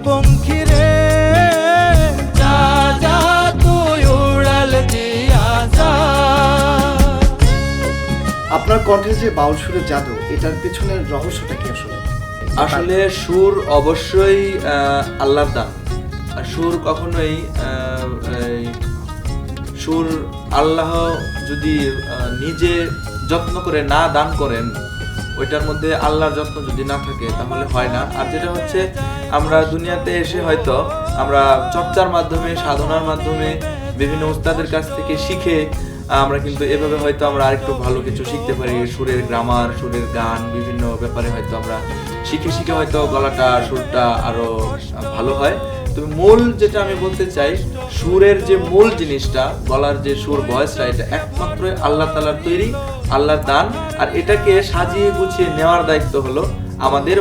পঙ্খী রে যা যা তুই উড়াল দিয়া যা। আপনার কণ্ঠে যে বাউল সুরের জাদু, এটার পেছনের রহস্যটা কি আসলে? আসলে সুর অবশ্যই আল্লাহর দান। আর সুর কখনোই সুর আল্লাহ যদি নিজে যত্ন করে না দান করেন, ওইটার মধ্যে আল্লাহর যত্ন যদি না থাকে তাহলে হয় না। আর যেটা হচ্ছে, আমরা দুনিয়াতে এসে হয়তো আমরা চর্চার মাধ্যমে, সাধনার মাধ্যমে, বিভিন্ন উস্তাদের কাছ থেকে শিখে আমরা কিন্তু এভাবে হয়তো আমরা আরেকটু ভালো কিছু শিখতে পারি। সুরের গ্রামার, সুরের গান, বিভিন্ন ব্যাপারে হয়তো আমরা শিখে শিখে হয়তো গলাটা, সুরটা আরো ভালো হয়। তবে মূল যেটা আমি বলতে চাই, সুরের যে মূল জিনিসটা, গলার যে সুর, ভয়েসটা, এটা একমাত্র আল্লাহ তাআলার তৈরি, আল্লাহর দান। আর এটাকে সাজিয়ে গুছিয়ে নেওয়ার দায়িত্ব হলো আমাদের।